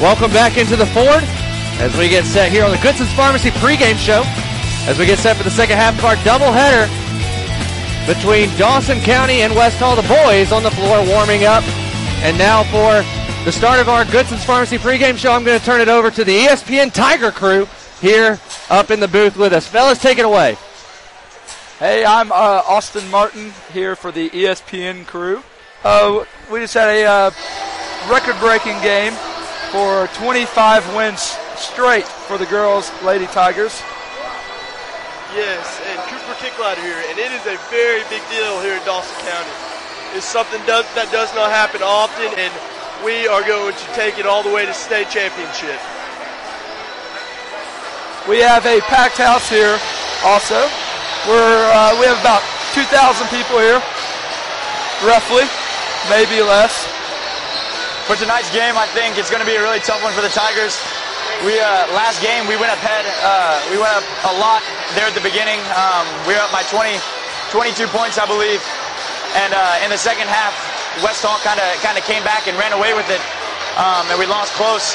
Welcome back into the Ford as we get set here on the Goodson's Pharmacy pregame show. As we get set for the second half of our doubleheader between Dawson County and West Hall. The boys on the floor warming up. And now for the start of our Goodson's Pharmacy pregame show, I'm going to turn it over to the ESPN Tiger crew here up in the booth with us. Fellas, take it away. Hey, I'm Austin Martin here for the ESPN crew. We just had a record-breaking game for 25 wins straight for the girls, Lady Tigers. Yes, and Cooper Kicklighter here, and it is a very big deal here in Dawson County. It's something that does not happen often, and we are going to take it all the way to state championship. We have a packed house here also. We have about 2,000 people here, roughly, maybe less. For tonight's game, I think it's going to be a really tough one for the Tigers. Last game we went up a lot there at the beginning. We were up by 22 points, I believe. And in the second half, West Hall kind of came back and ran away with it, and we lost close.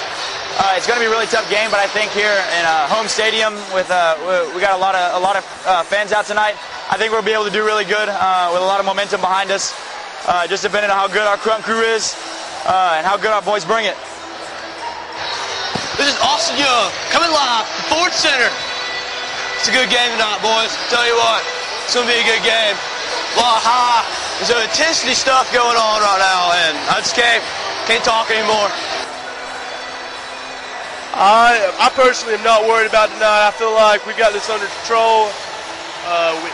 It's going to be a really tough game, but I think here in a home stadium we got a lot of fans out tonight. I think we'll be able to do really good with a lot of momentum behind us. Just depending on how good our Crunk crew is and how good our boys bring it. This is Austin Young coming live from SportsCenter. It's a good game tonight, boys. Tell you what, it's going to be a good game. A lot of high, there's some intensity stuff going on right now, and I just can't talk anymore. I personally am not worried about tonight. I feel like we got this under control.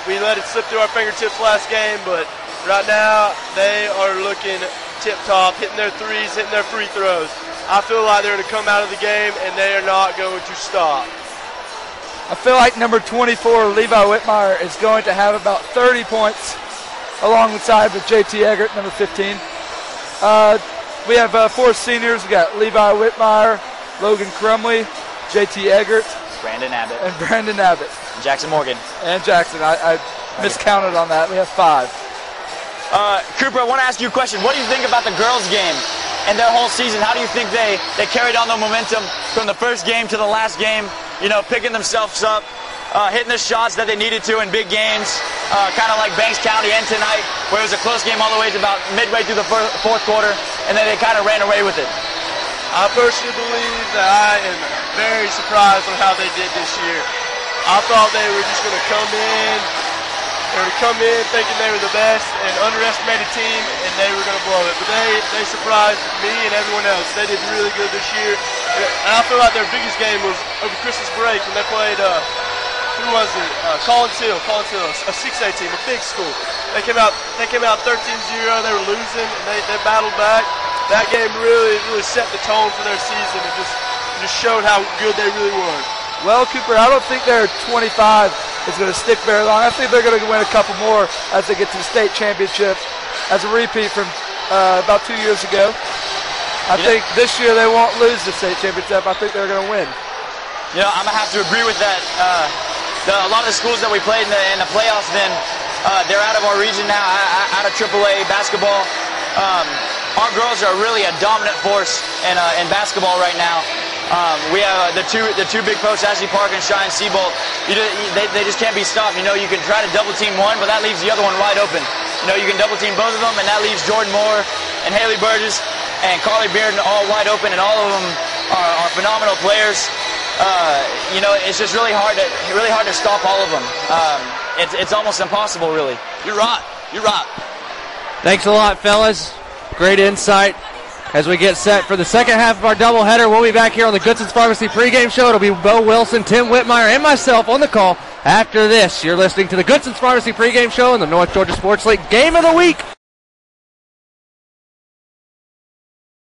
We let it slip through our fingertips last game, but right now they are looking tip-top, hitting their threes, hitting their free throws. I feel like they're going to come out of the game, and they are not going to stop. I feel like number 24, Levi Whitmire, is going to have about 30 points alongside with J.T. Eggert, number 15. We have 4 seniors. We got Levi Whitmire, Logan Crumley, J.T. Eggert, Brandon Abbott. And Jackson Morgan. And Jackson. I miscounted on that. We have 5. Cooper, I want to ask you a question. What do you think about the girls' game and their whole season? How do you think they carried on the momentum from the first game to the last game, picking themselves up, hitting the shots that they needed to in big games, kind of like Banks County and tonight, where it was a close game all the way to about midway through the fourth quarter, and then they kind of ran away with it? I personally believe that I am very surprised on how they did this year. I thought they were just going to come in. They were come in thinking they were the best and underestimate a team, and they were going to blow it. But they surprised me and everyone else. They did really good this year. And I feel like their biggest game was over Christmas break when they played, who was it? Collins Hill, a 6A team, a big school. They came out 13-0. They were losing, and they battled back. That game really set the tone for their season and just showed how good they really were. Well, Cooper, I don't think their 25 is going to stick very long. I think they're going to win a couple more as they get to the state championship as a repeat from about 2 years ago. I think this year they won't lose the state championship. I think they're going to win. I'm going to have to agree with that. A lot of the schools that we played in the playoffs then, they're out of our region now, out of AAA basketball. Our girls are really a dominant force in basketball right now. We have the two big posts, Ashley Park and Cheyenne Seabolt. They just can't be stopped. You can try to double team one, but that leaves the other one wide open. You can double team both of them, and that leaves Jordan Moore and Haley Burgess and Carly Bearden all wide open, and all of them are phenomenal players. It's just really hard to stop all of them. It's almost impossible, really. You're right. Thanks a lot, fellas. Great insight. As we get set for the second half of our doubleheader, we'll be back here on the Goodson's Pharmacy pregame show. It'll be Bo Wilson, Tim Whitmire, and myself on the call after this. You're listening to the Goodson's Pharmacy pregame show and the North Georgia SportsLink Game of the Week